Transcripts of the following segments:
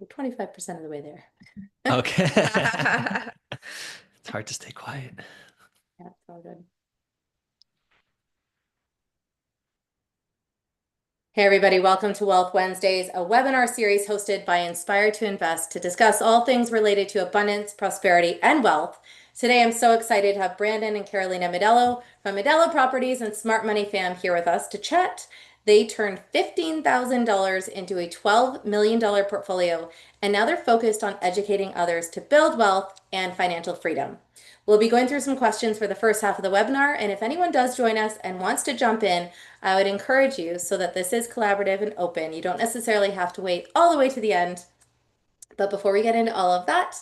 We're 25% of the way there. Okay. It's hard to stay quiet. Yeah, it's all good. Hey, everybody, welcome to Wealth Wednesdays, a webinar series hosted by Inspire to Invest to discuss all things related to abundance, prosperity, and wealth. Today, I'm so excited to have Brandon and Carolina Medalo from Medalo Properties and Smart Money Fam here with us to chat. They turned $15,000 into a $12 million portfolio, and now they're focused on educating others to build wealth and financial freedom. We'll be going through some questions for the first half of the webinar, and if anyone does join us and wants to jump in, I would encourage you so that this is collaborative and open. You don't necessarily have to wait all the way to the end. But before we get into all of that,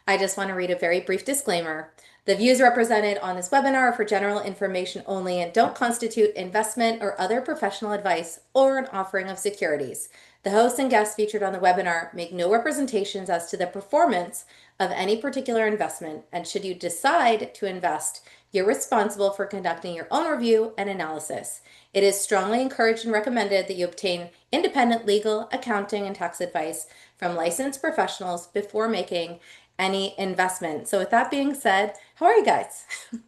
I just want to read a very brief disclaimer. The views represented on this webinar are for general information only and don't constitute investment or other professional advice or an offering of securities. The hosts and guests featured on the webinar make no representations as to the performance of any particular investment, and should you decide to invest, you're responsible for conducting your own review and analysis. It is strongly encouraged and recommended that you obtain independent legal, accounting, and tax advice from licensed professionals before making any investment. So with that being said, how are you guys?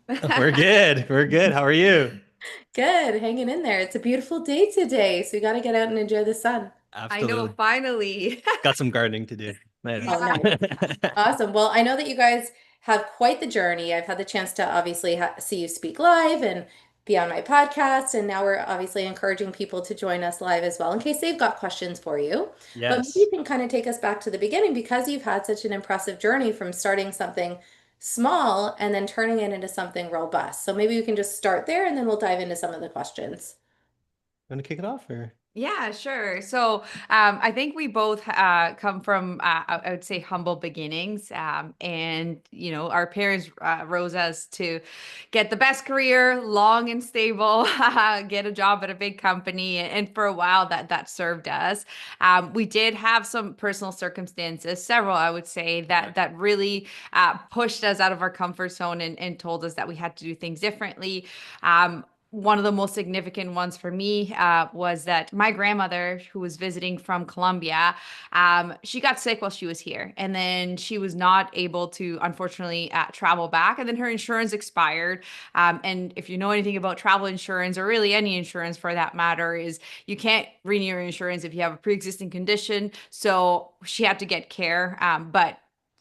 We're good. We're good. How are you? Good, hanging in there. It's a beautiful day today, so we got to get out and enjoy the sun. I know, Absolutely. finally. Got some gardening to do later. Oh, Yeah. nice. Awesome. Well, I know that you guys have quite the journey. I've had the chance to obviously see you speak live and be on my podcast, and now we're obviously encouraging people to join us live as well in case they've got questions for you. But maybe you Yes. can kind of take us back to the beginning because you've had such an impressive journey from starting something small and then turning it into something robust. So maybe we can just start there and then we'll dive into some of the questions. Want to kick it off or? Yeah, sure. So I think we both come from, I would say, humble beginnings. And, our parents rose us to get the best career, long and stable, get a job at a big company. And for a while, that served us. We did have some personal circumstances, several, I would say, that really pushed us out of our comfort zone and told us that we had to do things differently. One of the most significant ones for me was that my grandmother, who was visiting from Colombia, she got sick while she was here. And then she was not able to, unfortunately, travel back. And then her insurance expired. And if you know anything about travel insurance, or really any insurance for that matter, is you can't renew your insurance if you have a pre-existing condition. So she had to get care. But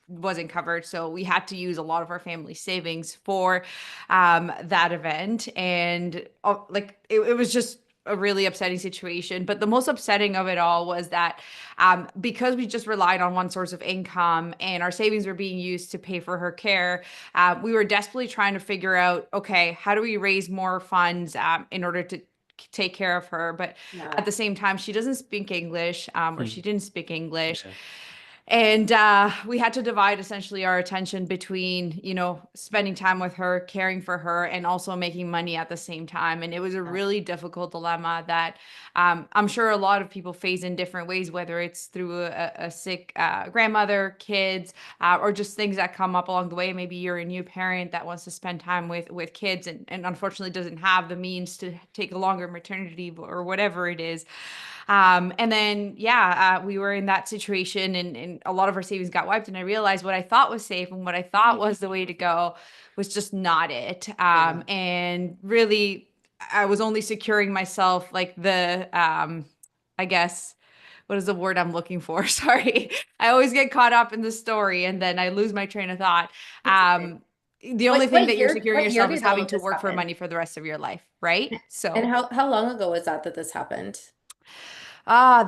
wasn't covered. So we had to use a lot of our family savings for that event. And it was just a really upsetting situation. But the most upsetting of it all was that because we just relied on one source of income and our savings were being used to pay for her care, we were desperately trying to figure out, okay, how do we raise more funds in order to take care of her? But Yeah. at the same time, she doesn't speak English, or she Hmm. didn't speak English. Yeah. And we had to divide essentially our attention between, spending time with her, caring for her, and also making money at the same time. And it was a really difficult dilemma that I'm sure a lot of people face in different ways, whether it's through a sick grandmother, kids, or just things that come up along the way. Maybe you're a new parent that wants to spend time with kids and unfortunately doesn't have the means to take a longer maternity leave or whatever it is. And then, yeah, we were in that situation and a lot of our savings got wiped. And I realized what I thought was safe and what I thought was the way to go was just not it. Yeah. And really, I was only securing myself like I guess, what is the word I'm looking for? Sorry. I always get caught up in the story and then I lose my train of thought. That's okay. The only thing that you're securing What year yourself is did all having of to this work for happen? money for the rest of your life, right? And So. how long ago was that this happened?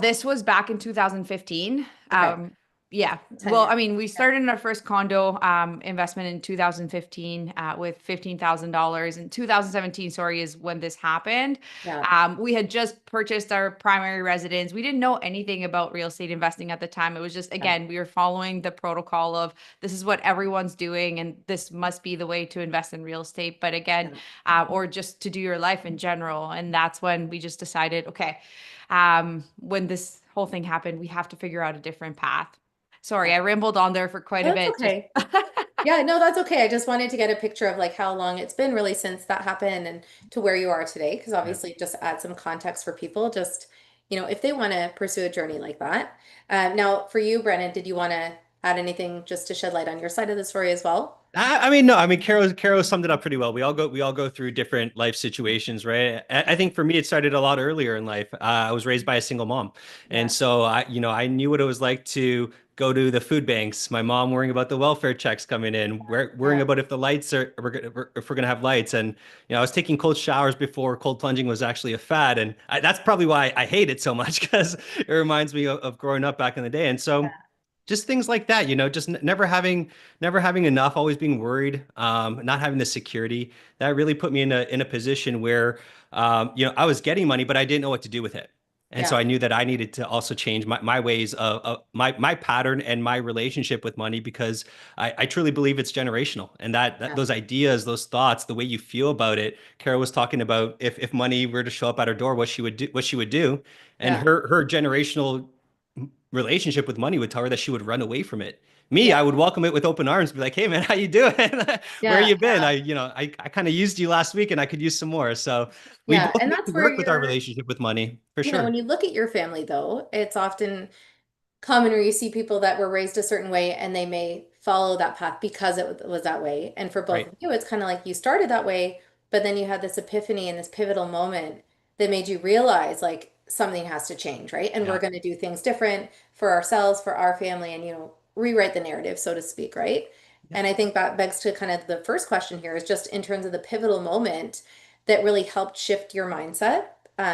This was back in 2015. Okay. Yeah. 10 Well, years. I mean, we Yeah. started in our first condo investment in 2015 with $15,000. In 2017, sorry, is when this happened. Yeah. We had just purchased our primary residence. We didn't know anything about real estate investing at the time. It was just, Yeah. again, we were following the protocol of this is what everyone's doing and this must be the way to invest in real estate. But again, Yeah. or just to do your life in general. And that's when we just decided, okay, when this whole thing happened, we have to figure out a different path. Sorry, Yeah. I rambled on there for quite Oh, a that's bit. Just okay. Yeah, no, that's okay. I just wanted to get a picture of like how long it's been really since that happened and to where you are today, because Yeah. obviously just add some context for people. Just, if they want to pursue a journey like that. Now, for you, Brennan, did you want to add anything just to shed light on your side of the story as well? I mean, no, I mean, Carol summed it up pretty well. We all go through different life situations, right? I think for me, it started a lot earlier in life. I was raised by a single mom, and Yeah. so I knew what it was like to go to the food banks. My mom worrying about the welfare checks coming in, worrying Yeah. about if the lights are if we're gonna have lights, and I was taking cold showers before cold plunging was actually a fad, and that's probably why I hate it so much because it reminds me of growing up back in the day, and so just things like that, just never having enough, always being worried, not having the security. That really put me in a position where, I was getting money, but I didn't know what to do with it. And so Yeah. I knew that I needed to also change my ways of my pattern and my relationship with money because I truly believe it's generational and that Yeah. those ideas, those thoughts, the way you feel about it. Kara was talking about if money were to show up at her door, what she would do, and Yeah. her generational relationship with money would tell her that she would run away from it. Me, Yeah. I would welcome it with open arms, be like, "Hey, man, how you doing? Where Yeah. you been? I kind of used you last week, and I could use some more." So we Yeah. both And need that's to where work with our relationship with money for when sure. you look at your family, though, it's often common where you see people that were raised a certain way and they may follow that path because it was that way. And for both Right? of you, it's kind of like you started that way, but then you had this epiphany and this pivotal moment that made you realize like something has to change, right? And we're Yeah. going to do things different for ourselves, for our family, and rewrite the narrative, so to speak, right? Yep. And I think that begs to kind of the first question here is just in terms of the pivotal moment that really helped shift your mindset.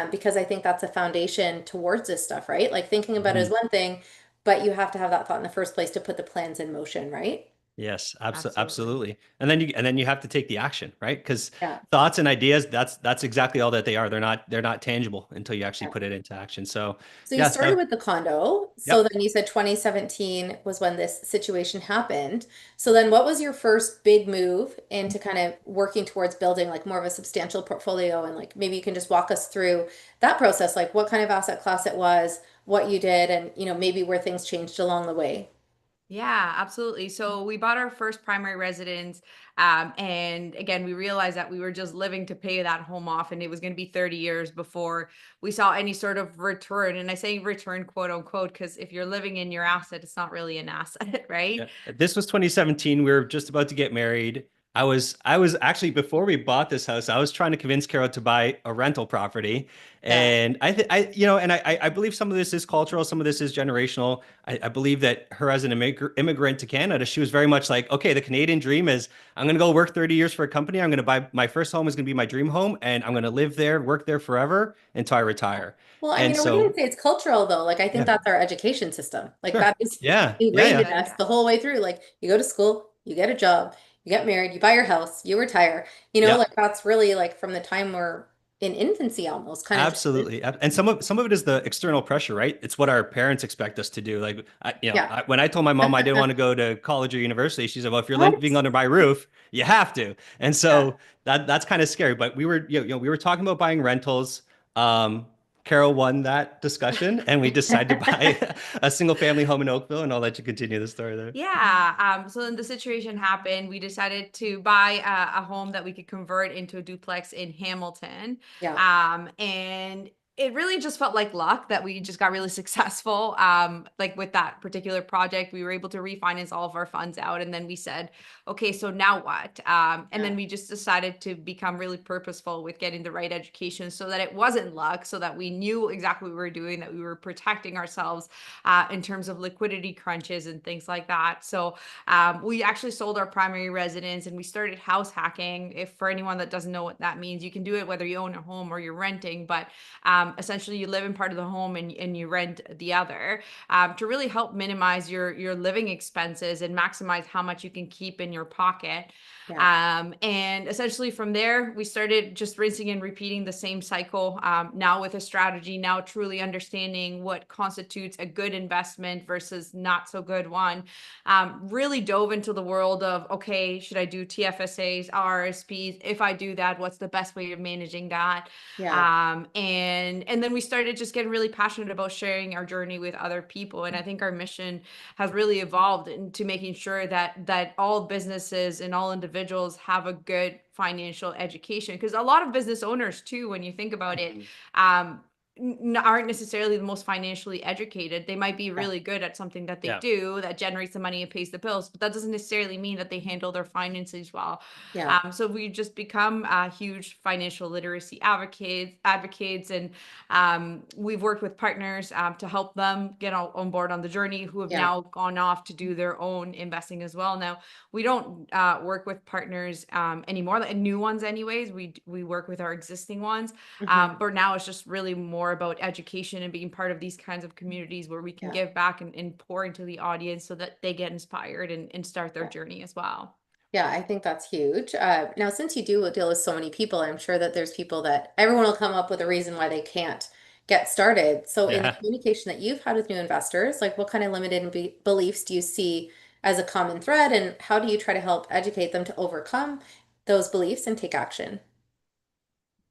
Because I think that's a foundation towards this stuff, right? Like thinking about it is Mhm. one thing, but you have to have that thought in the first place to put the plans in motion, right? Yes, Absolutely. absolutely. And then you have to take the action, right? Because Yeah. thoughts and ideas, that's exactly all that they are. They're not tangible until you actually Yeah. put it into action. So So you yes, started with the condo. So yep. then you said 2017 was when this situation happened. So then what was your first big move into kind of working towards building like more of a substantial portfolio? And like maybe you can just walk us through that process, like what kind of asset class it was, what you did, and maybe where things changed along the way. Yeah, absolutely. So we bought our first primary residence. And again, we realized that we were just living to pay that home off, and it was going to be 30 years before we saw any sort of return. And I say return, quote unquote, because if you're living in your asset, it's not really an asset, right? Yeah, this was 2017. We were just about to get married. I was actually before we bought this house, I was trying to convince Carol to buy a rental property. Yeah. And I believe some of this is cultural, some of this is generational. I believe that her as an immigrant to Canada, she was very much like, okay, the Canadian dream is I'm gonna go work 30 years for a company. I'm gonna buy my first home is gonna be my dream home, and I'm gonna live there, work there forever until I retire. Well, I And mean, I wouldn't so, even say it's cultural though. Like, I think yeah, that's our education system. Like, sure. that is Yeah, yeah, ingrained yeah. in Yeah, us yeah. the whole way through. Like, you go to school, you get a job, you get married, you buy your house, you retire. Yeah. Like that's really like from the time we're in infancy almost kind of just, Absolutely. And some of it is the external pressure, right? It's what our parents expect us to do. Like, yeah. when I told my mom I didn't want to go to college or university, she said, "Well, if you're What? living under my roof, you have to." And Yeah. so that's kind of scary. But we were talking about buying rentals. Um, Carol won that discussion, and we decided to buy a single family home in Oakville. And I'll let you continue the story there. Yeah. So then the situation happened. We decided to buy a home that we could convert into a duplex in Hamilton. Yeah. And it really just felt like luck that we just got really successful. Like with that particular project, we were able to refinance all of our funds out. And then we said, okay, so now what? And Yeah. then we just decided to become really purposeful with getting the right education so that it wasn't luck, so that we knew exactly what we were doing, that we were protecting ourselves in terms of liquidity crunches and things like that. So we actually sold our primary residence and we started house hacking. If for anyone that doesn't know what that means, you can do it whether you own a home or you're renting, but essentially you live in part of the home and you rent the other, to really help minimize your living expenses and maximize how much you can keep in your pocket. Yeah. And essentially from there, we started just rinsing and repeating the same cycle. Now with a strategy, now truly understanding what constitutes a good investment versus not so good one. Really dove into the world of, okay, should I do TFSAs, RSPs? If I do that, what's the best way of managing that? Yeah. And then we started just getting really passionate about sharing our journey with other people. And I think our mission has really evolved into making sure that all businesses and all individuals have a good financial education, because a lot of business owners too, when you think about it, Mhm. um aren't necessarily the most financially educated. They might be really good at something that they Yeah. do that generates the money and pays the bills, but that doesn't necessarily mean that they handle their finances well. Yeah. So we just become huge financial literacy advocates, and we've worked with partners to help them get on board on the journey, who have Yeah. now gone off to do their own investing as well. Now we don't work with partners anymore, like new ones anyways. We work with our existing ones, Mhm. but now it's just really more about education and being part of these kinds of communities where we can Yeah. give back and pour into the audience so that they get inspired and start their Yeah. journey as well. Yeah, I think that's huge. Now, since you do deal with so many people, I'm sure that there's people that everyone will come up with a reason why they can't get started. So, in the Yeah. communication that you've had with new investors, like what kind of limited beliefs do you see as a common thread, and how do you try to help educate them to overcome those beliefs and take action?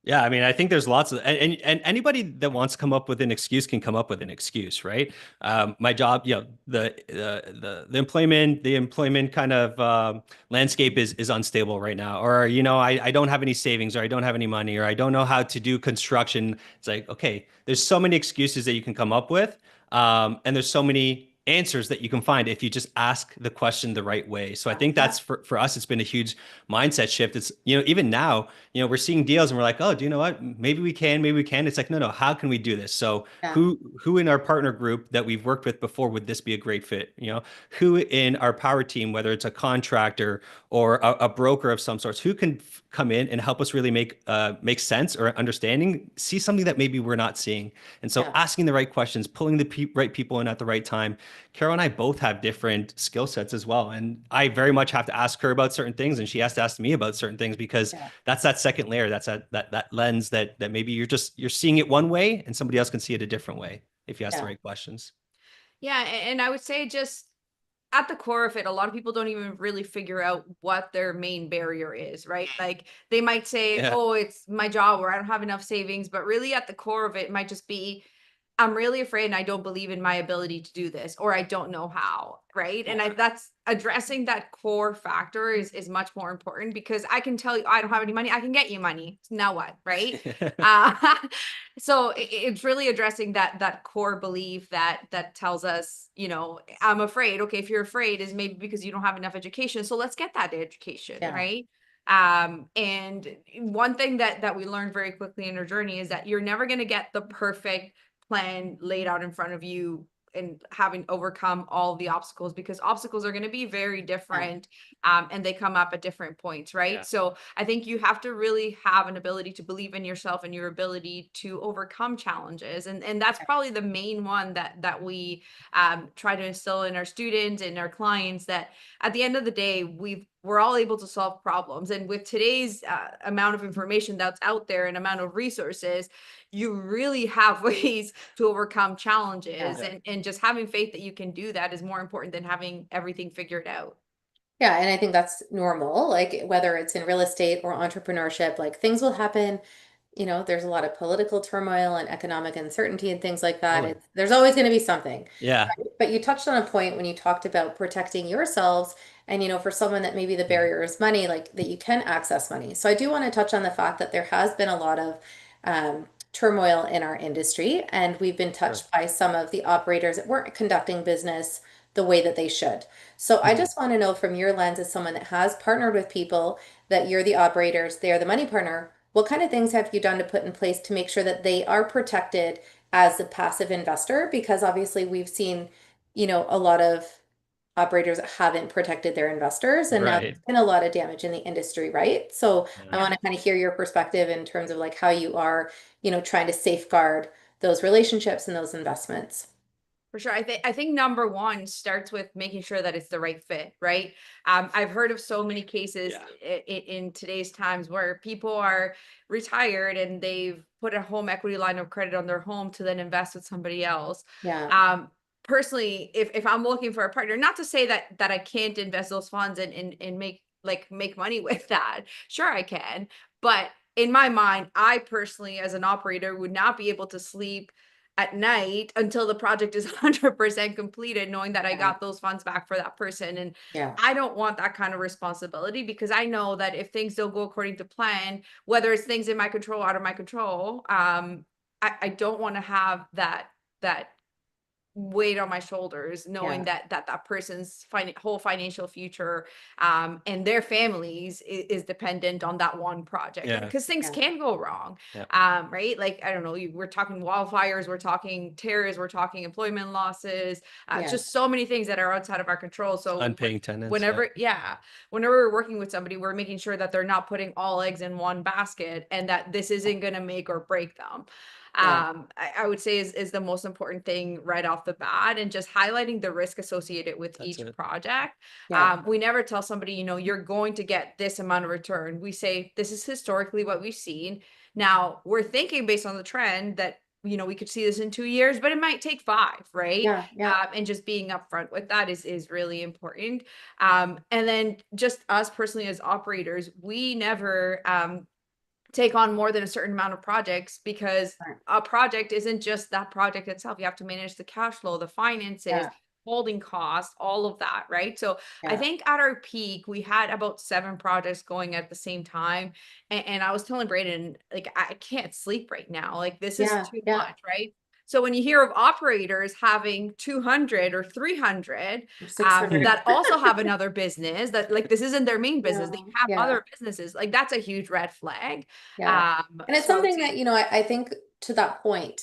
Yeah, I mean, I think there's lots of, and anybody that wants to come up with an excuse can come up with an excuse, right? My job, the employment kind of landscape is unstable right now, or I don't have any savings, or I don't have any money, or I don't know how to do construction. It's like, okay, there's so many excuses that you can come up with, and there's so many answers that you can find if you just ask the question the right way. So I think Yeah. that's for us, it's been a huge mindset shift. It's, even now, we're seeing deals and we're like, oh, do you know what? Maybe we can, maybe we can. It's like, no, no, how can we do this? So Yeah. who in our partner group that we've worked with before would this be a great fit? Who in our power team, whether it's a contractor or a broker of some sorts, who can come in and help us really make sense or understanding, see something that maybe we're not seeing. And so Yeah. asking the right questions, pulling the right people in at the right time. Carol and I both have different skill sets as well. And I very much have to ask her about certain things, and she has to ask me about certain things, because Yeah. that's that second layer. That's that lens that maybe you're seeing it one way and somebody else can see it a different way if you ask the Yeah. right questions. Yeah, and I would say just at the core of it, a lot of people don't even really figure out what their main barrier is, right? Like they might say, Yeah. oh, it's my job, or I don't have enough savings, but really at the core of it might just be, I'm really afraid and I don't believe in my ability to do this, or I don't know how, right? And that's addressing that core factor is much more important, because I can tell you I don't have any money, I can get you money. Now what, right? Uh, so it's really addressing that core belief that tells us, I'm afraid. Okay, if you're afraid, is maybe because you don't have enough education. So let's get that education, Yeah. right? And one thing that we learned very quickly in our journey is that you're never going to get the perfect plan laid out in front of you and having overcome all the obstacles, because obstacles are going to be very Yeah. different, and they come up at different points, right? Yeah. So I think you have to really have an ability to believe in yourself and your ability to overcome challenges, and that's probably the main one that we try to instill in our students and our clients, that at the end of the day we're all able to solve problems. And with today's amount of information that's out there and amount of resources, you really have ways to overcome challenges, Yeah. and just having faith that you can do that is more important than having everything figured out. Yeah, and I think that's normal. Like whether it's in real estate or entrepreneurship, like things will happen. There's a lot of political turmoil and economic uncertainty and things like that. Totally. There's always going to be something. Yeah. But you touched on a point when you talked about protecting yourselves, and for someone that maybe the Mhm. barrier is money, like that you can access money. So I do want to touch on the fact that there has been a lot of turmoil in our industry, and we've been Sure. touched by some of the operators that weren't conducting business the way that they should. So I Mhm. just want to know from your lens as someone that has partnered with people, that you're the operators, they're the money partner. What kind of things have you done to put in place to make sure that they are protected as a passive investor? Because obviously we've seen, a lot of operators that haven't protected their investors, and now there's Right. been a lot of damage in the industry, right? So I Yeah. want to kind of hear your perspective in terms of like how you are, trying to safeguard those relationships and those investments. For sure. I think number one starts with making sure that it's the right fit, right? I've heard of so many cases Yeah. in today's times where people are retired and they've put a home equity line of credit on their home to then invest with somebody else. Yeah. Um, Personally, if I'm looking for a partner, not to say that I can't invest those funds and make money with that. Sure, I can, but in my mind, I personally, as an operator, would not be able to sleep at night until the project is 100% completed, knowing that I Yeah. got those funds back for that person. And Yeah. I don't want that kind of responsibility, because I know that if things don't go according to plan, whether it's things in my control, out of my control, I don't want to have that weight on my shoulders, knowing that person's whole financial future and their families is dependent on that one project, Yeah. because things can go wrong. Yeah. Right, like, I don't know, we're talking wildfires, we're talking terrors, we're talking employment losses, just so many things that are outside of our control. So Unpaying tenants. whenever we're working with somebody, we're making sure that they're not putting all eggs in one basket, and that this isn't going to make or break them. I would say is the most important thing right off the bat, and just highlighting the risk associated with That's each it. project. We never tell somebody, you're going to get this amount of return. We say, this is historically what we've seen. Now we're thinking based on the trend that, we could see this in 2 years, but it might take 5, right? And just being upfront with that is really important. And then just us personally as operators, we never, take on more than a certain amount of projects, because a project isn't just that project itself. You have to manage the cash flow, the finances, holding costs, all of that, right? So I think at our peak, we had about 7 projects going at the same time. And I was telling Brayden, like, I can't sleep right now. Like, this is too much, right? So when you hear of operators having 200 or 300 that also have another business, that, like, this isn't their main business, they have other businesses, like, that's a huge red flag. And it's something that, I think to that point,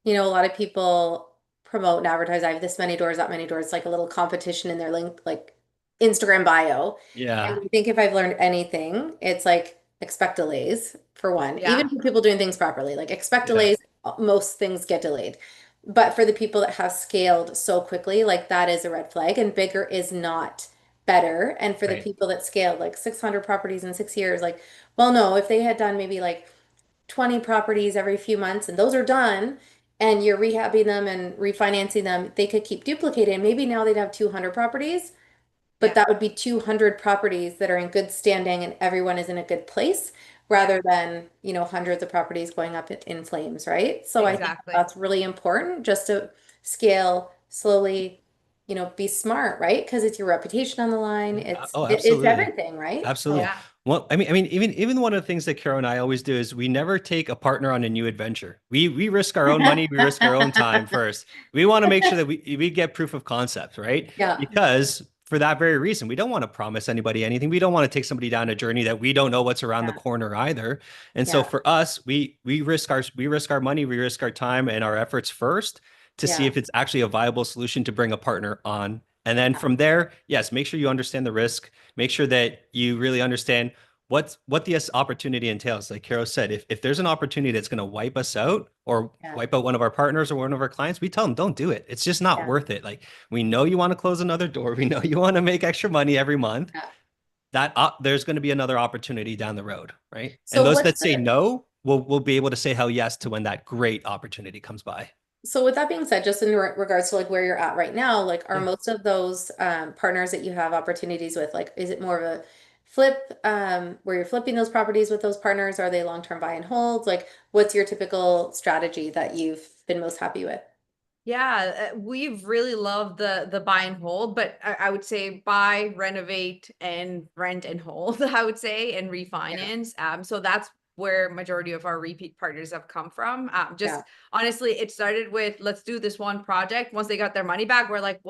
a lot of people promote and advertise, I have this many doors, that many doors, like a little competition in their link, like Instagram bio. And I think if I've learned anything, it's like, expect delays for one. Even for people doing things properly, like, expect delays, most things get delayed. But for the people that have scaled so quickly, like, that is a red flag, and bigger is not better. And for the people that scaled like 600 properties in 6 years, like, well, no, if they had done maybe like 20 properties every few months and those are done, and you're rehabbing them and refinancing them, they could keep duplicating. Maybe now they'd have 200 properties, but that would be 200 properties that are in good standing and everyone is in a good place, rather than, hundreds of properties going up in flames, right? So I think that's really important, just to scale slowly, be smart, right? Because it's your reputation on the line. It's everything, right? Absolutely. Well, I mean, even one of the things that Carol and I always do is we never take a partner on a new adventure. We risk our own money, we risk our own time first. We want to make sure that we get proof of concept, right? Because for that very reason, we don't want to promise anybody anything. We don't want to take somebody down a journey that we don't know what's around the corner either. And so for us, we risk our money, we risk our time and our efforts first to see if it's actually a viable solution to bring a partner on. And then from there, yes, make sure you understand the risk. Make sure that you really understand what the opportunity entails. Like Carol said, if there's an opportunity that's going to wipe us out or wipe out one of our partners or one of our clients, we tell them, don't do it. It's just not worth it. Like, we know you want to close another door. We know you want to make extra money every month. That there's going to be another opportunity down the road, right? So and those that say no will be able to say hell yes to when that great opportunity comes by. So with that being said, just in regards to like where you're at right now, like, are most of those partners that you have opportunities with, like, is it more of a flip where you're flipping those properties with those partners? Are they long-term buy and holds? Like, what's your typical strategy that you've been most happy with? We've really loved the buy and hold, but I would say buy, renovate, and rent and hold, I would say, and refinance. So that's where majority of our repeat partners have come from. Honestly, it started with, let's do this one project. Once they got their money back, we're like,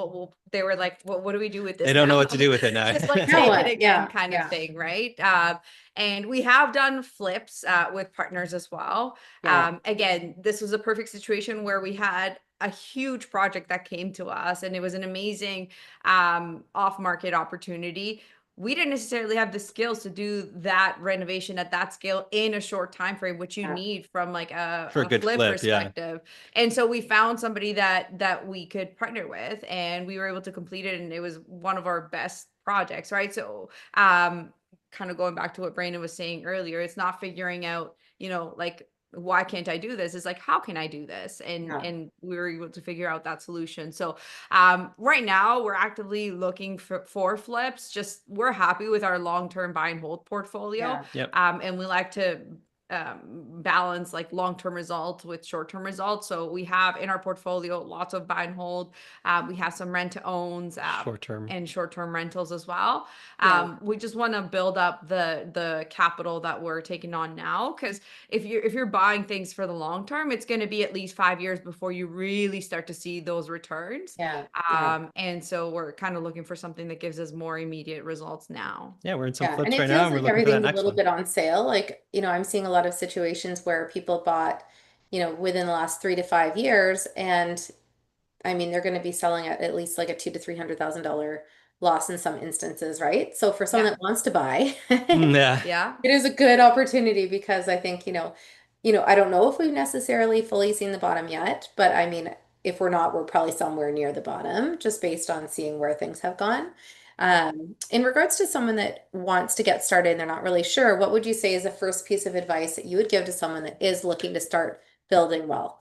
they were like, what do we do with this? They don't know what to do with it now. Just like, take it again, kind of thing, right? And we have done flips with partners as well. Again, this was a perfect situation where we had a huge project that came to us, and it was an amazing off-market opportunity. We didn't necessarily have the skills to do that renovation at that scale in a short time frame, which you need from like a flip perspective. And so we found somebody that we could partner with, and we were able to complete it, and it was one of our best projects, right? So kind of going back to what Brandon was saying earlier, it's not figuring out, like, why can't I do this? It's like, how can I do this? And we were able to figure out that solution. So right now we're actively looking for flips. Just, we're happy with our long-term buy and hold portfolio. And we like to balance like long-term results with short-term results. So we have in our portfolio lots of buy and hold. We have some rent to owns, Short term. and short-term rentals as well. Yeah. We just want to build up the capital that we're taking on now, because if you're buying things for the long term, it's going to be at least 5 years before you really start to see those returns. Yeah. Yeah. And so we're kind of looking for something that gives us more immediate results now. Yeah, we're in some Yeah. And flips it right now, feels and we're like looking for that everything's a next little one. bit on sale. Like, I'm seeing a lot of situations where people bought, within the last 3 to 5 years, and I mean, they're going to be selling at least like a $200,000 to $300,000 loss in some instances, right? So for someone Yeah. that wants to buy, Yeah. Yeah. it is a good opportunity because I think, I don't know if we've necessarily fully seen the bottom yet, but I mean, if we're not, we're probably somewhere near the bottom just based on seeing where things have gone. In regards to someone that wants to get started and they're not really sure, what would you say is the first piece of advice that you would give to someone that is looking to start building wealth?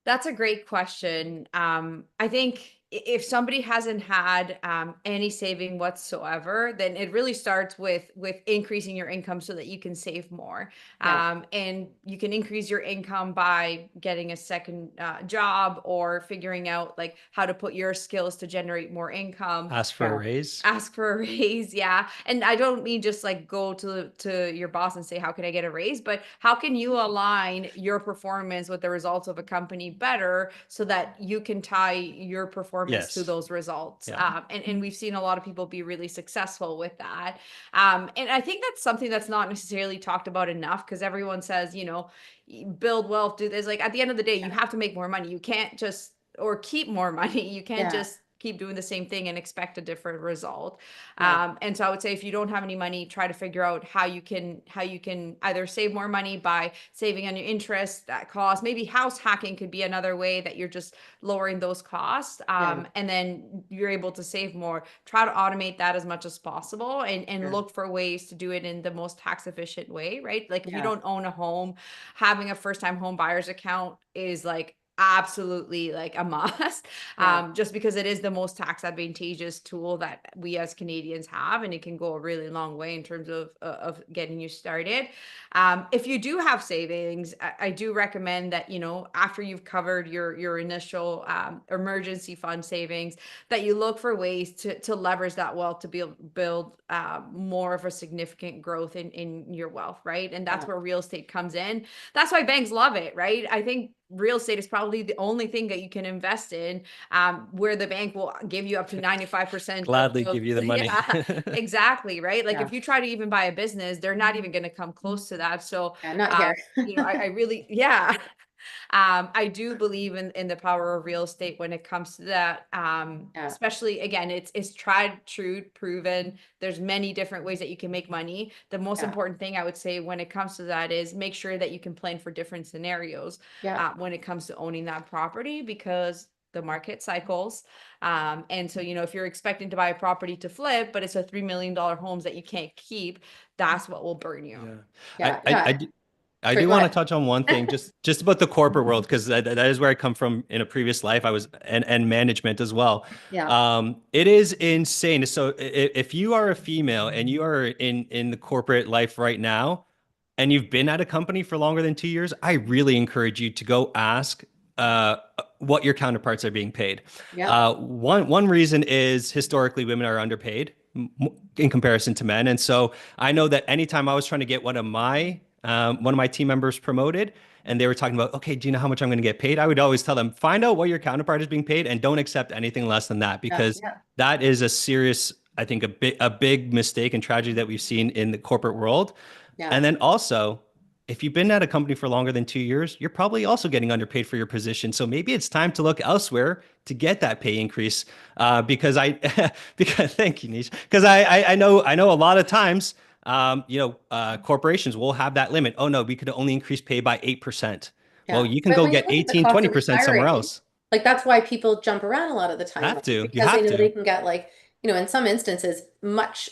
That's a great question. I think if somebody hasn't had any saving whatsoever, then it really starts with increasing your income so that you can save more. Yeah, And you can increase your income by getting a second job or figuring out like how to put your skills to generate more income. Ask for a yeah, raise. Ask for a raise, yeah. And I don't mean just like go to your boss and say, how can I get a raise? But how can you align your performance with the results of a company better so that you can tie your performance to Yes. those results? Yeah. And we've seen a lot of people be really successful with that. And I think that's something that's not necessarily talked about enough, because everyone says, build wealth, do this. Like at the end of the day, you yeah, have to make more money. You can't just, or keep more money. You can't yeah, just keep doing the same thing and expect a different result. yeah, And so I would say if you don't have any money, try to figure out how you can either save more money by saving on your interest, that cost. Maybe house hacking could be another way that you're just lowering those costs. yeah, And then you're able to save more. Try to automate that as much as possible, and yeah, look for ways to do it in the most tax efficient way, right? Like if you yeah, don't own a home, having a first time home buyer's account is like absolutely like a must. yeah, Just because it is the most tax advantageous tool that we as Canadians have, and it can go a really long way in terms of getting you started. If you do have savings, I do recommend that, after you've covered your initial emergency fund savings, that you look for ways to leverage that wealth to build more of a significant growth in your wealth, right? And that's yeah, where real estate comes in. That's why banks love it, right? I think real estate is probably the only thing that you can invest in, where the bank will give you up to 95% Gladly of give you the money. yeah, exactly, right? Like yeah, if you try to even buy a business, they're not even going to come close to that. So yeah, not here. I really, yeah. I do believe in the power of real estate when it comes to that. Yeah, Especially again, it's tried, true, proven. There's many different ways that you can make money. The most yeah, important thing I would say when it comes to that is make sure that you can plan for different scenarios yeah, when it comes to owning that property, because the market cycles. And so, if you're expecting to buy a property to flip, but it's a $3 million homes that you can't keep, that's what will burn you. Yeah. I, yeah, I, I yeah. do, I Sorry, do go want to ahead. touch on one thing, just about the corporate world, because that is where I come from in a previous life. I was and management as well. Yeah, It is insane. So if you are a female and you are in the corporate life right now, and you've been at a company for longer than 2 years, I really encourage you to go ask what your counterparts are being paid. yeah, One reason is historically women are underpaid in comparison to men, and so I know that anytime I was trying to get one of my team members promoted, and they were talking about, okay, do you know how much I'm going to get paid? I would always tell them, find out what your counterpart is being paid, and don't accept anything less than that, yeah, because yeah, that is a serious, I think, a big mistake and tragedy that we've seen in the corporate world. yeah, And then also, if you've been at a company for longer than 2 years, you're probably also getting underpaid for your position. So maybe it's time to look elsewhere to get that pay increase. Because because thank you, Nish. Because I know a lot of times, corporations will have that limit. Oh no, we could only increase pay by 8%. Well, yeah. you can But go when you get look at the 18, cost twenty of percent somewhere retiring, else. like that's why people jump around a lot of the time, Have right? to. You Because they have know they to. can get like, in some instances, much,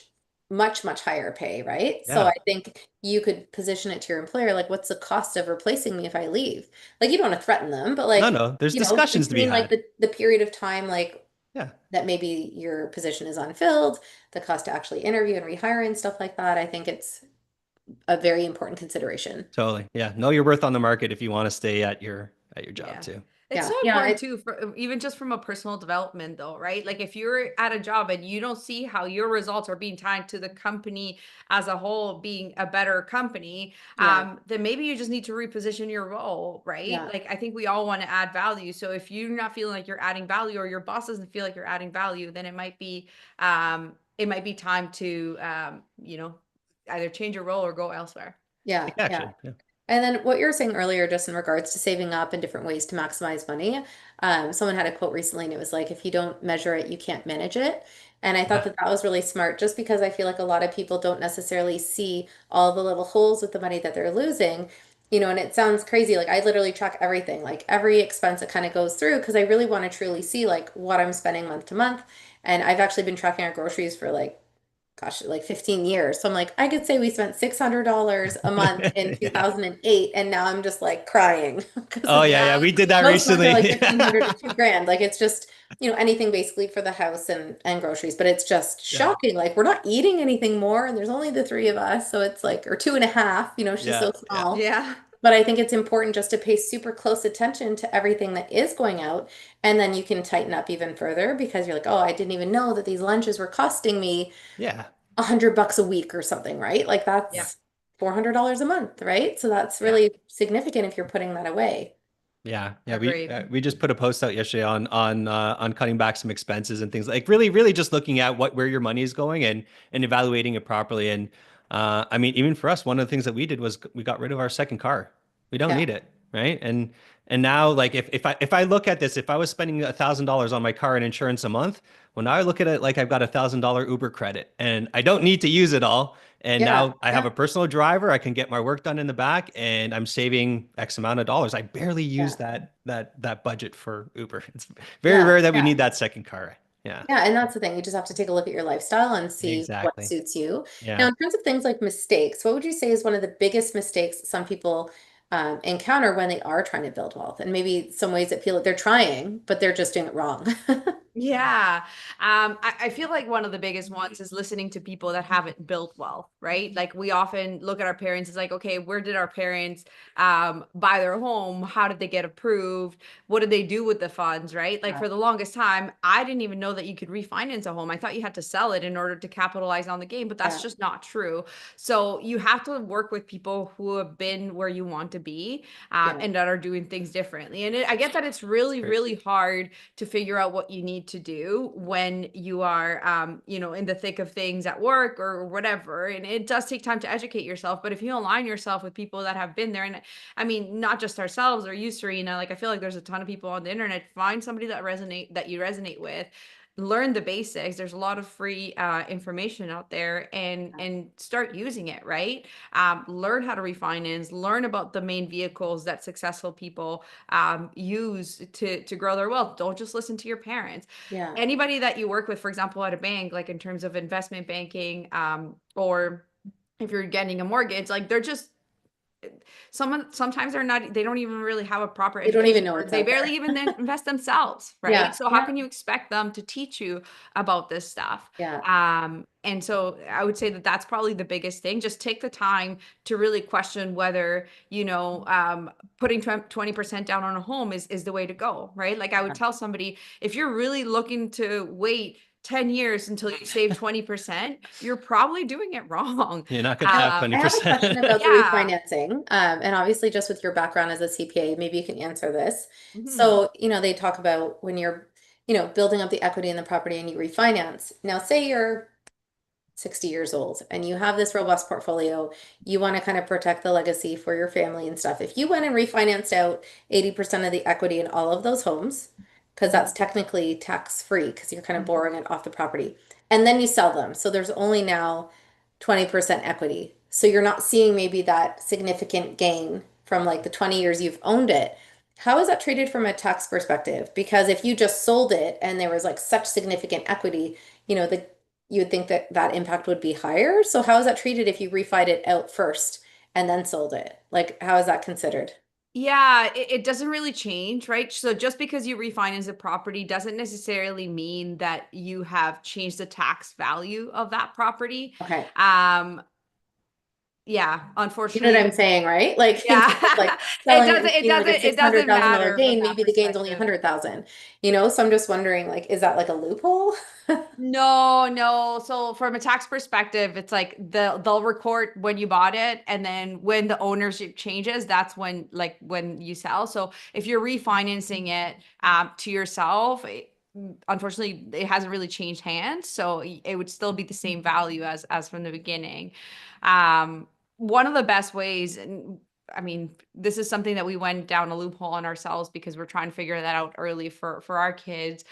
much, much higher pay, right? So Yeah. I think you could position it to your employer, like, what's the cost of replacing me if I leave? Like, you don't want to threaten them, but No, like, no. There's discussions to be between like had. the period of time, like Yeah. that maybe your position is unfilled, the cost to actually interview and rehire and stuff like that, I think it's a very important consideration. Totally. Yeah. Know your worth on the market if you want to stay at your job Yeah. too. It's Yeah. so Yeah. important too, for even just from a personal development though, right? Like if you're at a job and you don't see how your results are being tied to the company as a whole being a better company, Yeah. then maybe you just need to reposition your role, right? Yeah. Like I think we all want to add value. So if you're not feeling like you're adding value or your boss doesn't feel like you're adding value, then it might be time to either change your role or go elsewhere. Yeah. Take Yeah. action. Yeah. And then what you were saying earlier, just in regards to saving up and different ways to maximize money, someone had a quote recently and it was like, if you don't measure it, you can't manage it. And I thought Yeah. that that was really smart just because I feel like a lot of people don't necessarily see all the little holes with the money that they're losing. And it sounds crazy. Like I literally track everything, like every expense that kind of goes through because I really want to truly see like what I'm spending month to month. And I've actually been tracking our groceries for like gosh, like 15 years. So I'm like, I could say we spent $600 a month in Yeah. 2008, and now I'm just like crying because Oh it's yeah, Yeah. yeah. We did that most months are like recently. 1,500 to 2 grand. Like it's just, anything basically for the house and groceries. But it's just Yeah. shocking. Like we're not eating anything more, and there's only the three of us. So it's like, or two and a half, she's Yeah. so Yeah. small. Yeah. But I think it's important just to pay super close attention to everything that is going out. And then you can tighten up even further because you're like, oh, I didn't even know that these lunches were costing me Yeah. $100 a week or something, right? Like Yeah. that's $400 a month, right? So that's Yeah. really significant if you're putting that away. Yeah, yeah, Agreed. we just put a post out yesterday on cutting back some expenses and things like really just looking at where your money is going and evaluating it properly. And I mean, even for us, one of the things that we did was we got rid of our second car. We don't Yeah, need it, right? And now, like if I look at this, if I was spending $1,000 on my car and insurance a month, well, now I look at it like I've got $1,000 Uber credit, and I don't need to use it all. And yeah, now I have yeah, a personal driver. I can get my work done in the back, and I'm saving X amount of dollars. I barely use yeah, that budget for Uber. It's very yeah, rare that we yeah. need that second car. Yeah, Yeah, and that's the thing. You just have to take a look at your lifestyle and see what exactly. suits you. Now, Yeah. in terms of things like mistakes, what would you say is one of the biggest mistakes some people encounter when they are trying to build wealth? And maybe some ways that feel like they're trying, but they're just doing it wrong. Yeah. I feel like one of the biggest ones is listening to people that haven't built wealth, right? Like we often look at our parents, it's like, okay, where did our parents buy their home? How did they get approved? What did they do with the funds, right? Like Yeah, for the longest time, I didn't even know that you could refinance a home. I thought you had to sell it in order to capitalize on the game, but that's yeah, just not true. So you have to work with people who have been where you want to be yeah, and that are doing things differently. And I get that it's really, Great. really hard to figure out what you need to do when you are in the thick of things at work or whatever, and it does take time to educate yourself, but if you align yourself with people that have been there, and I mean not just ourselves or you, Serena, like I feel like there's a ton of people on the internet, find somebody that you resonate with, learn the basics. There's a lot of free information out there, and start using it, right? Learn how to refinance, learn about the main vehicles that successful people use to grow their wealth. Don't just listen to your parents. yeah. Anybody that you work with, for example, at a bank, like in terms of investment banking, or if you're getting a mortgage, like they're just sometimes they don't even really have a proper They don't even education, know or what's they out there. barely even then invest themselves, Yeah, right? So how yeah, can you expect them to teach you about this stuff? yeah, And so I would say that that's probably the biggest thing. Just take the time to really question whether putting 20% down on a home is the way to go, right? Like I would yeah. tell somebody, if you're really looking to wait 10 years until you save 20%, you're probably doing it wrong. You're not going to Now, have I have a question 20%. about the Yeah. refinancing. And obviously, just with your background as a CPA, maybe you can answer this. Mhm. So, they talk about when you're, building up the equity in the property and you refinance. Now, say you're 60 years old and you have this robust portfolio, you want to kind of protect the legacy for your family and stuff. If you went and refinanced out 80% of the equity in all of those homes, because that's technically tax free because you're kind of borrowing it off the property, and then you sell them. So there's only now 20% equity. So you're not seeing maybe that significant gain from like the 20 years you've owned it. How is that treated from a tax perspective? Because if you just sold it and there was like such significant equity, the you would think that that impact would be higher. So how is that treated if you refied it out first and then sold it? Like, how is that considered? Yeah, it doesn't really change, right? So just because you refinance a property doesn't necessarily mean that you have changed the tax value of that property. Okay. Um, Yeah, You know what I'm unfortunately, saying, right? Like yeah. instead of like It selling it doesn't and it seeing like doesn't a it six hundred doesn't thousand dollar matter from gain, that maybe the gain's only a perspective. 100,000, you know? So I'm just wondering, like, is that like a loophole? No, no. So from a tax perspective, it's like they'll record when you bought it, and then when the ownership changes, that's when you sell. So if you're refinancing it to yourself, unfortunately, it hasn't really changed hands, so it would still be the same value as from the beginning. Um, One of the best ways, and I mean, this is something that we went down a loophole on ourselves because we're trying to figure that out early for our kids.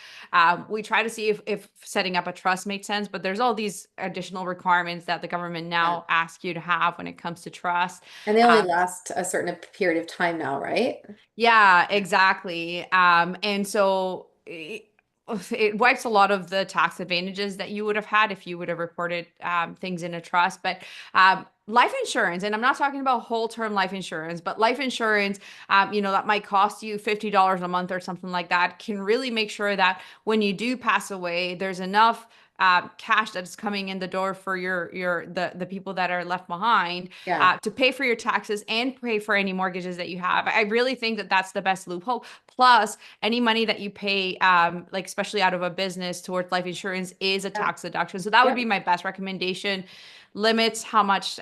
We try to see if setting up a trust makes sense, but there's all these additional requirements that the government Yeah. now asks you to have when it comes to trust. And they only Um, last a certain period of time now, right? yeah, exactly. And so it wipes a lot of the tax advantages that you would have had if you would have reported things in a trust. But life insurance, and I'm not talking about whole term life insurance, but life insurance, that might cost you $50 a month or something like that, can really make sure that when you do pass away, there's enough cash that is coming in the door for the people that are left behind Yeah. to pay for your taxes and pay for any mortgages that you have. I really think that that's the best loophole. Plus, any money that you pay, like especially out of a business towards life insurance, is a Yeah. tax deduction. So that would Yeah. be my best recommendation. Limits how much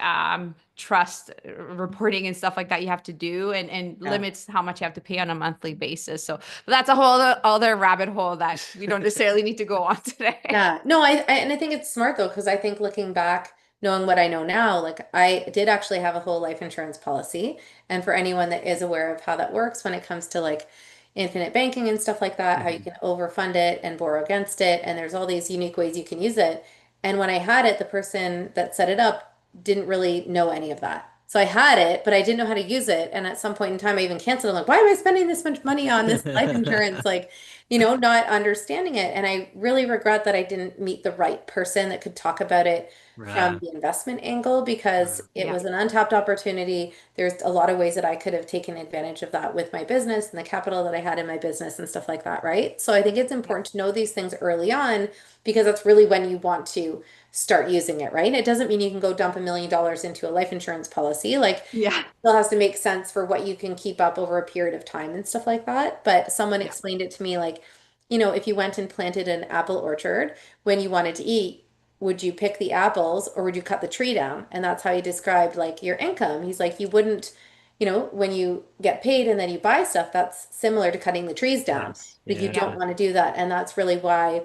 trust reporting and stuff like that you have to do, and Yeah. limits how much you have to pay on a monthly basis. So but that's a whole other rabbit hole that we don't necessarily need to go on today. Yeah. No, and I think it's smart though, because I think looking back, knowing what I know now, like I did actually have a whole life insurance policy. And for anyone that is aware of how that works when it comes to like infinite banking and stuff like that, how you Mhm. can overfund it and borrow against it, and there's all these unique ways you can use it. And when I had it, the person that set it up didn't really know any of that. So I had it, but I didn't know how to use it. And at some point in time, I even canceled. I'm like, why am I spending this much money on this life insurance? Like, not understanding it. And I really regret that I didn't meet the right person that could talk about it from Right. the investment angle because Right. it Yeah. was an untapped opportunity. There's a lot of ways that I could have taken advantage of that with my business and the capital that I had in my business and stuff like that, right? So I think it's Yeah. important to know these things early on because that's really when you want to start using it, right? It doesn't mean you can go dump $1 million into a life insurance policy. Like Yeah. still has to make sense for what you can keep up over a period of time and stuff like that. But someone Yeah. explained it to me like, if you went and planted an apple orchard when you wanted to eat, would you pick the apples or would you cut the tree down? And that's how he described like your income. He's like, you wouldn't, when you get paid and then you buy stuff, that's similar to cutting the trees down. Yes. Like you Yeah. don't Yeah. want to do that. And that's really why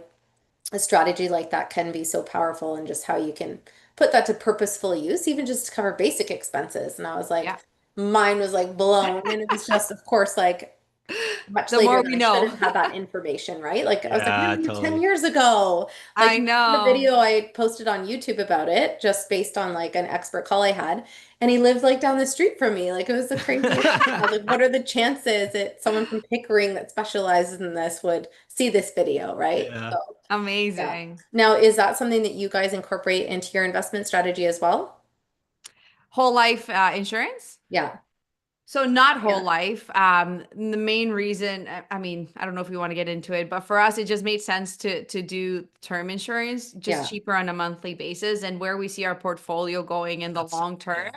a strategy like that can be so powerful and just how you can put that to purposeful use, even just to cover basic expenses. And I was like, Yeah. mine was like blown. And it was just, of course, like much The later more than we I should know. have had that information, right? Like I was like, no, Yeah, no, 10 totally. years ago. Like I the know. video I posted on YouTube about it, just based on like an expert call I had. And he lived like down the street from me. Like it was the craziest thing. I was like, what are the chances that someone from Pickering that specializes in this would see this video, right? Yeah. So yeah. Amazing. Now, is that something that you guys incorporate into your investment strategy as well? Whole life insurance? Yeah. So not Yeah. whole life. The main reason, I mean, I don't know if we want to get into it, but for us, it just made sense to do term insurance, just Yeah. cheaper on a monthly basis, and where we see our portfolio going in the That's long term.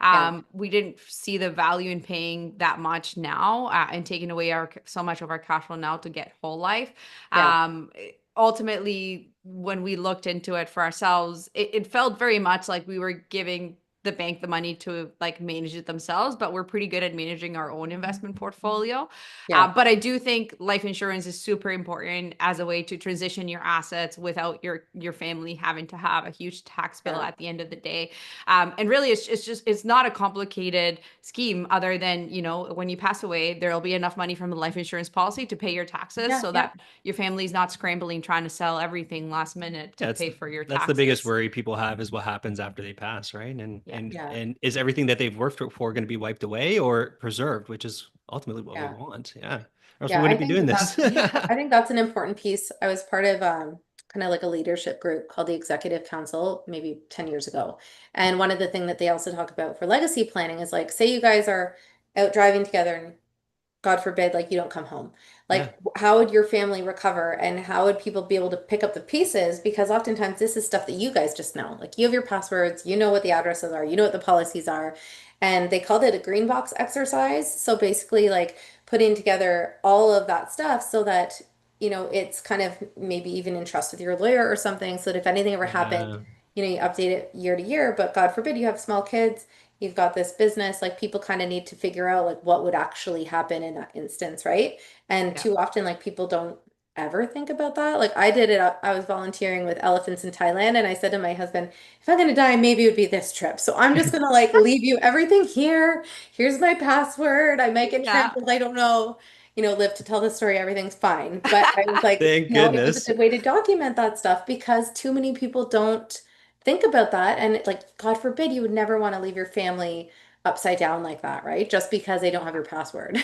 yeah. Yeah. We didn't see the value in paying that much now and taking away our so much of our cash flow now to get whole life. Yeah. Ultimately, when we looked into it for ourselves, it felt very much like we were giving the bank the money to like manage it themselves, but we're pretty good at managing our own investment portfolio. Yeah. But I do think life insurance is super important as a way to transition your assets without your family having to have a huge tax bill Yeah. at the end of the day. And really, it's not a complicated scheme other than when you pass away, there'll be enough money from the life insurance policy to pay your taxes, Yeah. so Yeah. that your family's not scrambling trying to sell everything last minute to Yeah, pay for your that's the biggest taxes. worry people have is what happens after they pass, right? And Yeah. and Yeah. and is everything that they've worked for going to be wiped away or preserved, which is ultimately what we Yeah. want. Yeah. Or else we Yeah. I wouldn't be think doing that this. that's, I think that's an important piece. I was part of kind of like a leadership group called the Executive Council maybe 10 years ago. And one of the things that they also talk about for legacy planning is like, say you guys are out driving together and God forbid, like you don't come home. Yeah. Like, how would your family recover and how would people be able to pick up the pieces? Because oftentimes this is stuff that you guys just know. Like, you have your passwords, you know what the addresses are, you know what the policies are. And they called it a green box exercise. So basically, like putting together all of that stuff so that, it's kind of maybe even in trust with your lawyer or something, so that if anything ever happened, Yeah. you update it year to year. But God forbid you have small kids, you've got this business, like people kind of need to figure out like what would actually happen in that instance, right? And Yeah. too often, like people don't ever think about that. Like I did it, I was volunteering with elephants in Thailand, and I said to my husband, if I'm gonna die, maybe it would be this trip. So I'm just gonna like leave you everything here. Here's my password. I might get Yeah. trampled. I don't know. Live to tell the story. Everything's fine. But I was like, Thank it was a goodness. good way to document that stuff because too many people don't think about that. And like, God forbid, you would never want to leave your family upside down like that, right? Just because they don't have your password.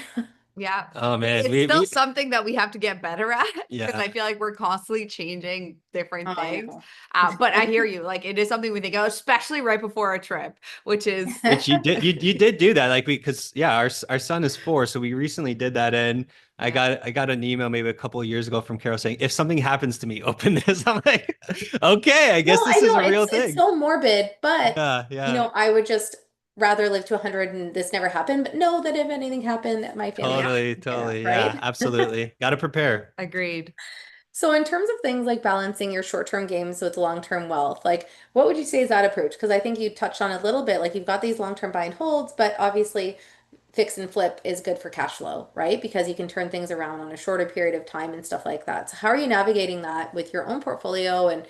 Yeah. Oh man, It's still we something that we have to get better at because yeah. I feel like we're constantly changing Oh, different I things. know. But I hear you. Like it is something we think of, especially right before a trip, which is Which you did do that, like, because yeah, our son is 4, so we recently did that, and yeah. I got an email maybe a couple of years ago from Carol saying, if something happens to me, open this. I'm like, okay, I guess Well, I this is know a real it's thing. so morbid, but Yeah, yeah, I would just rather live to 100 and this never happened, but know that if anything happened, that my family Yeah. has totally, taken care of, totally, yeah, right? absolutely. Got to prepare. Agreed. So in terms of things like balancing your short-term gains with long-term wealth, like what would you say is that approach? Because I think you touched on it a little bit, like you've got these long-term buy and holds, but obviously fix and flip is good for cash flow, right? Because you can turn things around on a shorter period of time and stuff like that. So how are you navigating that with your own portfolio and,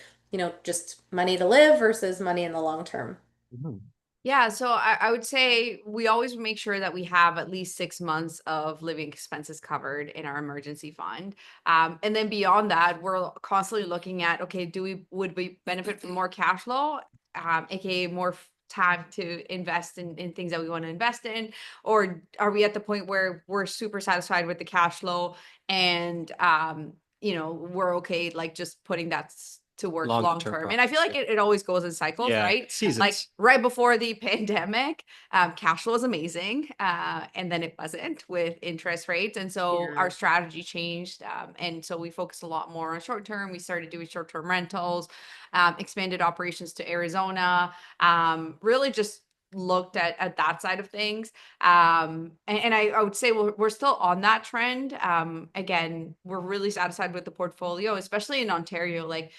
just money to live versus money in the long term? Mhm. Yeah, so I would say we always make sure that we have at least 6 months of living expenses covered in our emergency fund. And then beyond that, we're constantly looking at, okay, would we benefit from more cash flow, aka more time to invest in things that we want to invest in, or are we at the point where we're super satisfied with the cash flow and we're okay like just putting that to work Longer long term term. And I feel projects. like it always goes in cycles, Yeah, right? Like seasons. right before the pandemic, cash flow was amazing. And then it wasn't with interest rates. And so Yeah. our strategy changed. And so we focused a lot more on short term. We started doing short term rentals, expanded operations to Arizona, really just looked at that side of things. And I would say we're still on that trend. Again, we're really satisfied with the portfolio, especially in Ontario. Like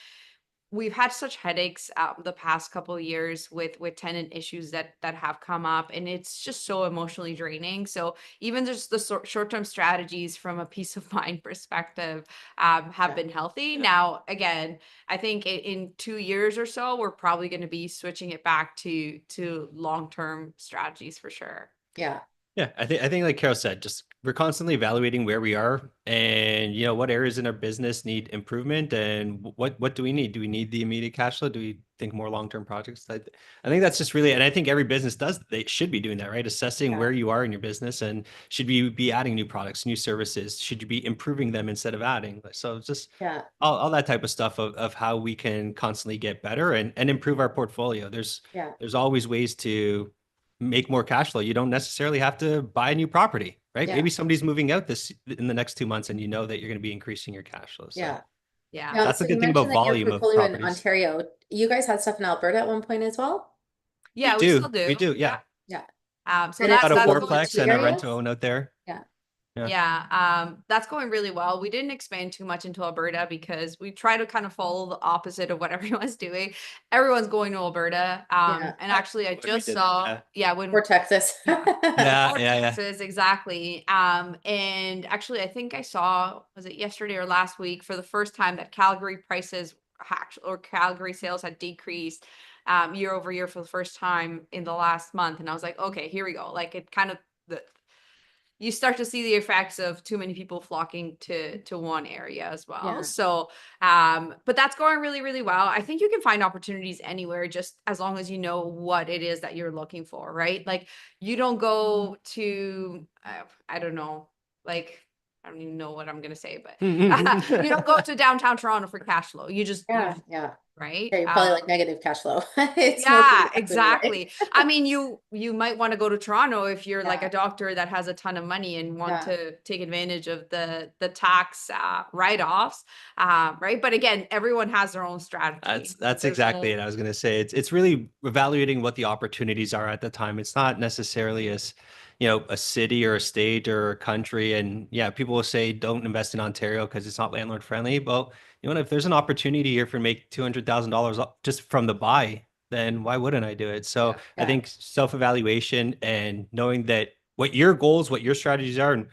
we've had such headaches the past couple of years with tenant issues that have come up, and it's just so emotionally draining. So even just the short-term strategies from a peace of mind perspective have Yeah. been healthy. Now, again, I think in 2 years or so, we're probably going to be switching it back to long-term strategies for sure. Yeah, I think like Carol said, just we're constantly evaluating where we are and what areas in our business need improvement and what do we need? Do we need the immediate cash flow? Do we think more long-term projects? I think that's just really, and I think every business does, they should be doing that, right? Assessing Yeah. where you are in your business and should you be adding new products, new services? Should you be improving them instead of adding? So it's just Yeah. all that type of stuff of how we can constantly get better and improve our portfolio. Yeah. There's always ways to make more cash flow. You don't necessarily have to buy a new property, right? Yeah. Maybe somebody's moving out this in the next 2 months and you know that you're going to be increasing your cash flow. So Yeah. Yeah. Now, that's so a you good thing about mentioned that your volume of portfolio in properties. Ontario, you guys had stuff in Alberta at one point as well? We Yeah, we still do. We do. do. Yeah. Yeah. Yeah. So And it's Got a still that's in the going fourplex two and a super rent well. to areas? own out there. Yeah. Yeah. Yeah, that's going really well. We didn't expand too much into Alberta because we try to kind of follow the opposite of what everyone's doing. Everyone's going to Alberta. Yeah. And actually I When we just did that. saw, Yeah. yeah, Or when Texas. yeah, Yeah. or Yeah. Yeah. Texas, exactly. And actually I think I saw, was it yesterday or last week, for the first time that Calgary prices or Calgary sales had decreased year over year for the first time in the last month. And I was like, okay, here we go. Like it kind of the you start to see the effects of too many people flocking to one area as well. Yeah. So but that's going really really well. I think you can find opportunities anywhere just as long as you know what it is that you're looking for, right? Like you don't go to I don't know, like I don't even know what I'm gonna say, but you don't go Right. to downtown Toronto for cash flow. You just Yeah, yeah. right. Yeah, you're probably like negative cash flow. It's mostly Yeah, equity, right? exactly. I mean, you might want to go to Toronto if you're like Yeah, a doctor that has a ton of money and want yeah, to take advantage of the tax write-offs, right? But again, everyone has their own strategy. That's There's exactly no, it. I was going to say it's really evaluating what the opportunities are at the time. It's not necessarily as, a city or a state or a country. And yeah, people will say don't invest in Ontario because it's not landlord friendly. Well, if there's an opportunity here for make $200,000 just from the buy, then why wouldn't I do it? So I yeah, think self-evaluation and knowing that what your goals, what your strategies are, and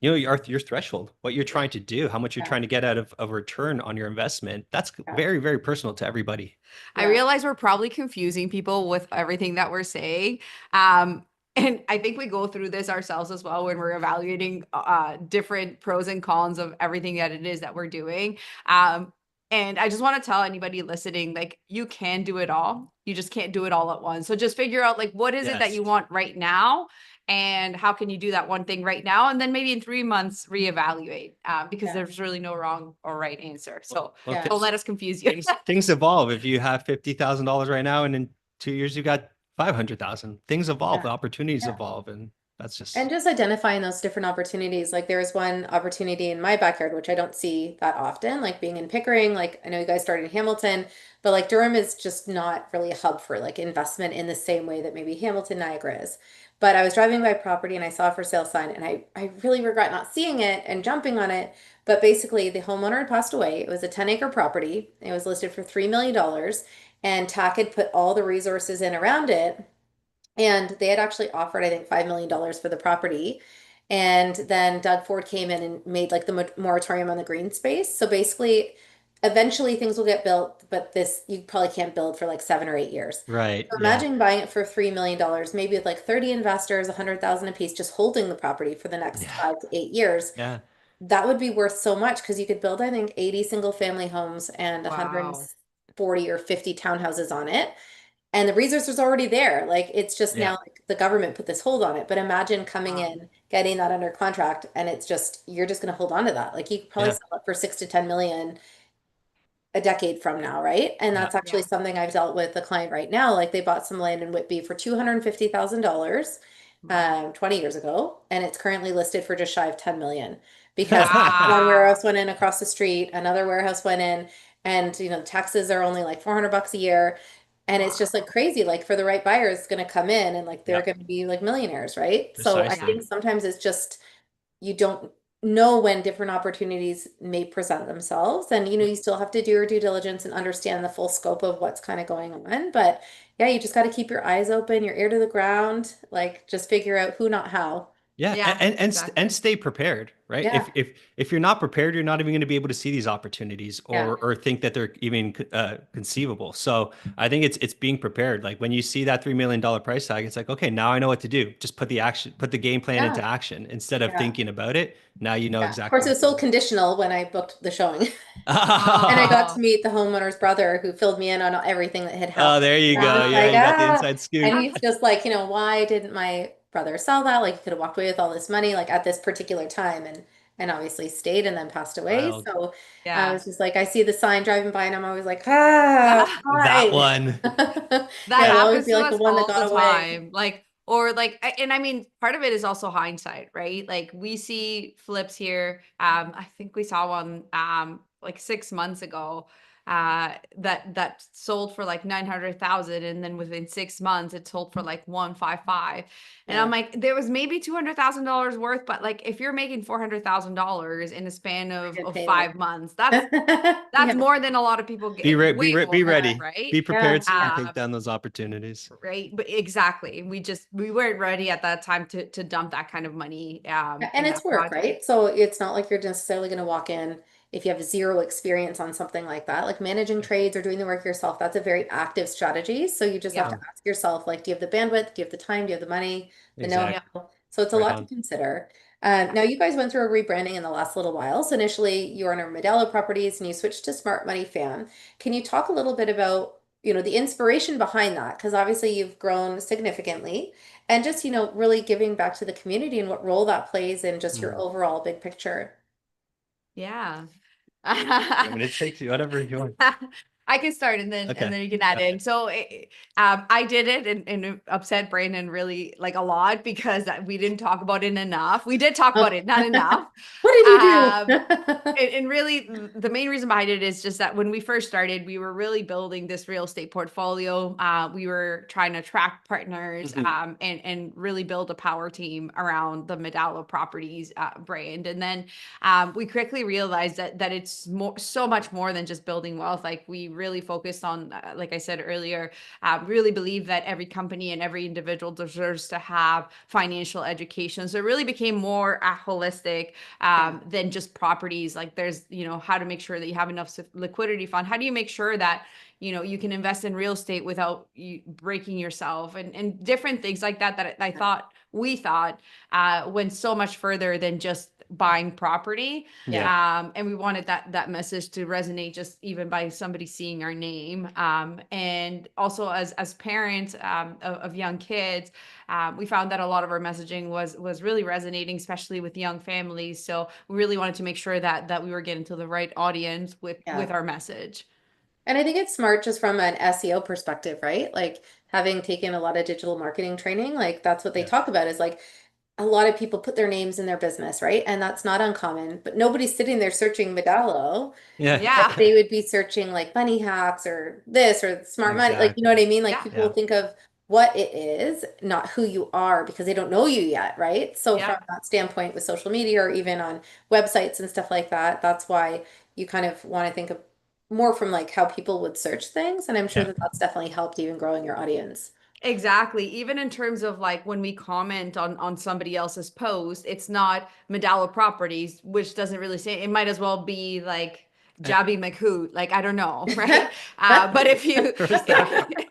your threshold, what you're trying to do, how much you're yeah, trying to get out of a return on your investment. That's yeah, very, very personal to everybody. I yeah, realize we're probably confusing people with everything that we're saying. Um, and I think we go through this ourselves as well when we're evaluating different pros and cons of everything that it is that we're doing. And I just want to tell anybody listening, like you can do it all. You just can't do it all at once. So just figure out like what is it that Yes. you want right now, and how can you do that one thing right now, and then maybe in 3 months reevaluate, because yeah, there's really no wrong or right answer. So Well, yeah, don't let us confuse you. things evolve. If you have $50,000 right now, and in 2 years you got 500,000, things evolve, yeah, the opportunities yeah. evolve, and that's just And just identifying those different opportunities. Like there was one opportunity in my backyard, which I don't see that often, like being in Pickering. Like I know you guys started in Hamilton, but like Durham is just not really a hub for like investment in the same way that maybe Hamilton, Niagara is. But I was driving by property and I saw a for sale sign and I really regret not seeing it and jumping on it. But basically the homeowner had passed away. It was a 10-acre property. It was listed for $3 million and TAC had put all the resources in around it. And they had actually offered, I think, $5 million for the property. And then Doug Ford came in and made like the moratorium on the green space. So basically, eventually things will get built, but this you probably can't build for like 7 or 8 years. right. So Yeah. imagine buying it for $3 million, maybe with like 30 investors, 100,000 apiece, just holding the property for the next Yeah. 5 to 8 years. Yeah. That would be worth so much because you could build, I think, 80 single family homes and Wow. 140 or 50 townhouses on it. And the resource was already there. Like it's just now Yeah. like the government put this hold on it. But imagine coming Wow. in, getting that under contract, and it's just you're just going to hold on to that. Like you could probably Yeah. sell it for 6 to 10 million a decade from now, right? And Yeah. that's actually Yeah. something I've dealt with a client right now. Like they bought some land in Whitby for $250,000 Wow. 20 years ago, and it's currently listed for just shy of 10 million because one Wow. warehouse went in across the street, another warehouse went in, and taxes are only like $400 a year. And it's just like Wow. crazy. Like for the right buyer, it's going to come in and like they're Yeah. going to be like millionaires, right? So I Yeah. Precisely. think sometimes it's just you don't know when different opportunities may present themselves. And you still have to do your due diligence and understand the full scope of what's kind of going on. But yeah, you just got to keep your eyes open, your ear to the ground, like just figure out who, not how. Yeah, Yeah, and exactly. stay prepared, right? Yeah, If you're not prepared, you're not even going to be able to see these opportunities yeah, or think that they're even conceivable. So I think it's being prepared. Like when you see that $3 million price tag, it's like, okay, now I know what to do. Just put the game plan into yeah, action instead of yeah, thinking about it. Now you know yeah. Of exactly course, it what was to so do. conditional when I booked the showing. And I got to Oh, meet the homeowner's brother who filled me in on everything that had Oh, happened. there you And I go. was Yeah, like, you got the ah. inside scoop. And he's just like, why didn't my brother sell that? Like, he could have walked away with all this money, like at this particular time, and obviously stayed and then passed away. Wild. So I yeah. was just like, I see the sign driving by, and I'm always like, ah, That why? one. That Yeah, it'll Yeah. always happens be to like the us one that all got the away. time. Like, or like, and I mean, part of it is also hindsight, right? Like we see flips here. I think we saw one like 6 months ago that sold for like 900,000, and then within 6 months it sold for like 155. And I'm Yeah, like, there was maybe $200,000 worth, but like if you're making $400,000 in a span I did of pay like, 5 months, that's yeah, more than a lot of people Be get, re way be more, yeah, ready. right? Be yeah, prepared so you can yeah. take down those opportunities. Right. But exactly. We weren't ready at that time to dump that kind of money And in it's that work, project. right? So it's not like you're necessarily going to walk in if you have zero experience on something like that. Like managing trades or doing the work yourself, that's a very active strategy. So you just have Yeah. to Yeah, ask yourself, like, do you have the bandwidth? Do you have the time? Do you have the money, the Yeah. exactly. know-how? So it's a Right lot to on. consider. Now you guys went through a rebranding in the last little while. So initially you were under Medalo Properties and you switched to Smart Money Fam. Can you talk a little bit about the inspiration behind that, because obviously you've grown significantly, and just, really giving back to the community and what role that plays in just your Mm. overall big picture. Yeah. I mean, it takes you whatever you want. I can start and then Okay. you can add in. So I did it and it upset Brandon really like a lot because we didn't talk about it enough. We did talk about Oh. it, not enough. What did you do? And really, the main reason behind it is just that when we first started, we were really building this real estate portfolio. We were trying to attract partners and really build a power team around the Medalo Properties brand. And then we quickly realized that it's so much more than just building wealth. Like we really focused on, like I said earlier, really believe that every company and every individual deserves to have financial education. So it really became more holistic than just properties. Like there's, how to make sure that you have enough liquidity fund. How do you make sure that, you can invest in real estate without you breaking yourself and different things like that, that we thought went so much further than just buying property. Yeah. And we wanted that message to resonate just even by somebody seeing our name. And also as parents of young kids, we found that a lot of our messaging was really resonating, especially with young families. So we really wanted to make sure that we were getting to the right audience with our message. And I think it's smart just from an SEO perspective, right? Like having taken a lot of digital marketing training, like that's what they Yeah. talk about is like a lot of people put their names in their business, right? And that's not uncommon, but nobody's sitting there searching Medallo. Yeah. Yeah. They would be searching like money hacks or this or smart money. Like, you know Exactly. what I mean? Like Yeah. people Yeah. will think of what it is, not who you are because they don't know you yet, right? So from Yeah. that standpoint with social media or even on websites and stuff like that, that's why you kind of want to think of more from like how people would search things. And I'm sure Yeah. that that's definitely helped even growing your audience. Exactly. Even in terms of like when we comment on somebody else's post, it's not Medalo Properties, which doesn't really say it might as well be like Uh, Jabby McHoot. Like I don't know, right? But if you Where's that from?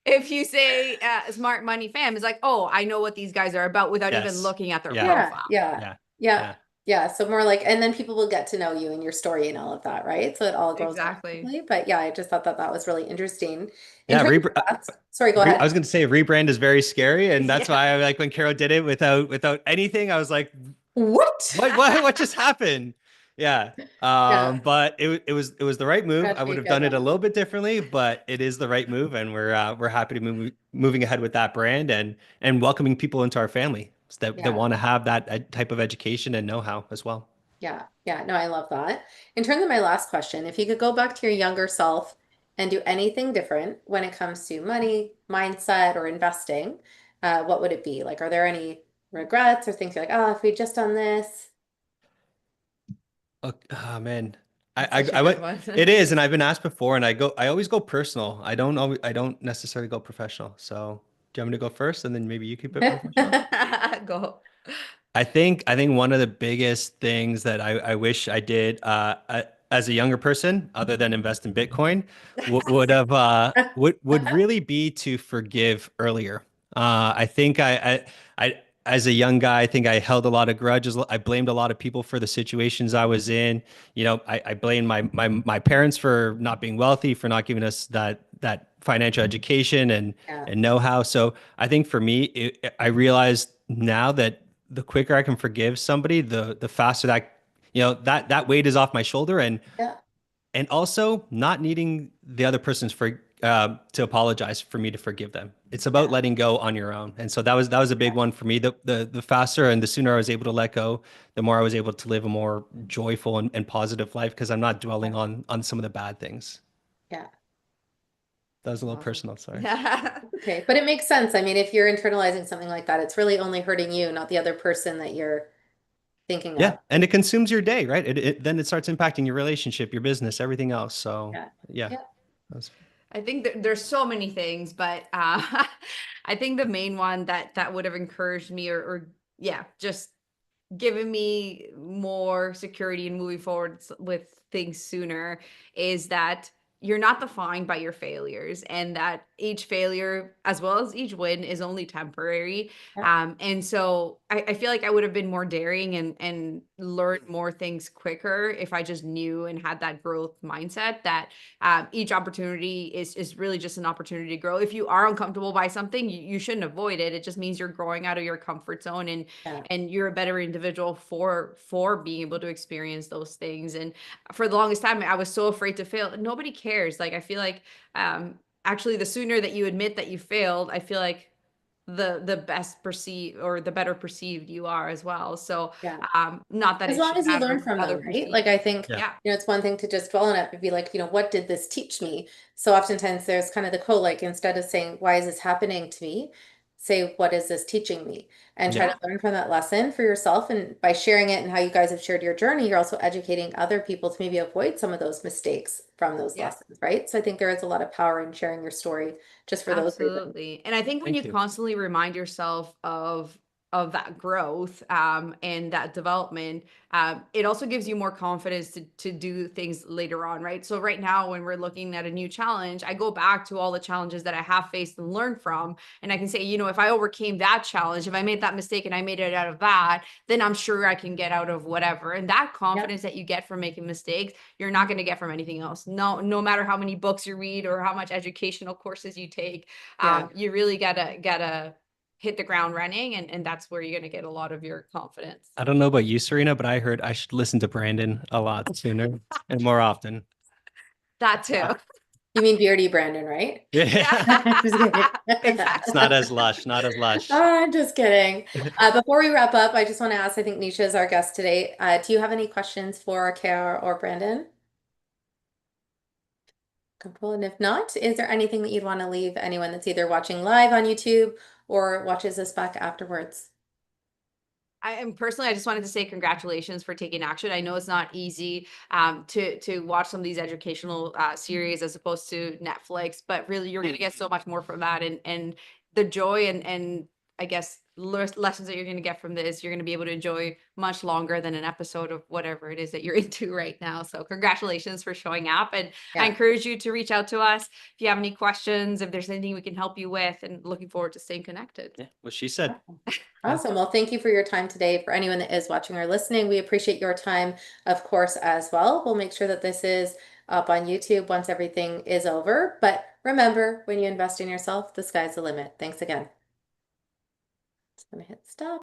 if you say Smart Money Fam, it's like, oh, I know what these guys are about without even Yes. looking at their Yeah. Yeah, profile. yeah, Yeah. yeah, Yeah. yeah. So more like, and then people will get to know you and your story and all of that, right? So it all grows Exactly. organically. But yeah, I just thought that that was really interesting. In Yeah. terms of that, sorry, go I ahead. was going to say rebrand is very scary, and that's Yeah. why I like when Carol did it without anything. I was like, What? what just happened? Yeah. Yeah, But it was the right move. I would have congratulations done it on a little bit differently, but it is the right move, and we're happy to moving ahead with that brand and welcoming people into our family that yeah, want to have that type of education and know-how as well. yeah, yeah. No, I love that. In terms of my last question, if you could go back to your younger self and do anything different when it comes to money, mindset, or investing, what would it be? Like, are there any regrets or things you're like, oh, if we'd just done this? Oh, man. That's such a I good went, one. it is, and I've been asked before, and I always go personal. I don't necessarily go professional. So do you want me to go first, and then maybe you keep it professional? Go. I think one of the biggest things that I wish I did as a younger person, other than invest in Bitcoin, would have would really be to forgive earlier. I think I as a young guy, I think I held a lot of grudges. I blamed a lot of people for the situations I was in. I blamed my parents for not being wealthy, for not giving us that financial education Yeah, and know-how. So I think for me, I realized now that the quicker I can forgive somebody, the faster that that weight is off my shoulder, yeah, and also not needing the other person's to apologize for me to forgive them. It's about yeah, letting go on your own, and so that was a big one for me. The faster and the sooner I was able to let go, the more I was able to live a more joyful and positive life because I'm not yeah, dwelling on some of the bad things. yeah. That was a little Awesome. personal. Sorry. Okay, but it makes sense. I mean, if you're internalizing something like that, it's really only hurting you, not the other person that you're thinking Yeah, of. and it consumes your day, right? Then it starts impacting your relationship, your business, everything else. So Yeah. yeah, Yeah. that's I think there's so many things, but I think the main one that would have encouraged me or yeah, just giving me more security and moving forward with things sooner is that you're not defined by your failures and that each failure as well as each win is only temporary. Yeah. And so I feel like I would have been more daring and learned more things quicker if I just knew and had that growth mindset that each opportunity is really just an opportunity to grow. If you are uncomfortable by something, you shouldn't avoid it. It just means you're growing out of your comfort zone, Yeah. and you're a better individual for being able to experience those things. And for the longest time, I was so afraid to fail. Nobody cares. Like, I feel like actually the sooner that you admit that you failed, I feel like the best perceived or the better perceived you are as well. So Yeah. not that As it long should as you matter learn what from other them, right? perceive. Like I think, Yeah. Yeah. it's one thing to just dwell on it, but be like, what did this teach me? So oftentimes there's kind of the quote, like instead of saying, why is this happening to me? Say, what is this teaching me? And try Yeah. to learn from that lesson for yourself. And by sharing it and how you guys have shared your journey, you're also educating other people to maybe avoid some of those mistakes from those Yeah. lessons, right? So I think there is a lot of power in sharing your story just for those reasons. Absolutely. And I think when Thank you you. constantly remind yourself of that growth and that development, it also gives you more confidence to do things later on, right? So right now, when we're looking at a new challenge, I go back to all the challenges that I have faced and learned from, and I can say, if I overcame that challenge, if I made that mistake and I made it out of that, then I'm sure I can get out of whatever. And that confidence that you get from making mistakes, you're not going to get from anything else. No matter how many books you read or how much educational courses you take, Yeah. you really gotta hit the ground running, and that's where you're gonna get a lot of your confidence. I don't know about you, Serena, but I heard I should listen to Brandon a lot sooner and more often. That too. You mean Beardy Brandon, right? Yeah. Yeah. Just kidding. It's not as lush, not as lush. I'm just kidding. Before we wrap up, I just want to ask, I think Nisha is our guest today. Do you have any questions for Kara or Brandon? Comfortable. And if not, is there anything that you'd want to leave anyone that's either watching live on YouTube or watches this back afterwards? I am personally, I just wanted to say congratulations for taking action. I know it's not easy to watch some of these educational series as opposed to Netflix, but really you're going to get so much more from that, and the joy and I guess lessons that you're going to get from this, you're going to be able to enjoy much longer than an episode of whatever it is that you're into right now. So congratulations for showing up, and I Yeah. encourage you to reach out to us if you have any questions, if there's anything we can help you with, and looking forward to staying connected. Yeah, what she said. Awesome. Well, thank you for your time today. For anyone that is watching or listening, we appreciate your time, of course, as well. We'll make sure that this is up on YouTube once everything is over. But remember, when you invest in yourself, the sky's the limit. Thanks again. Just gonna hit stop.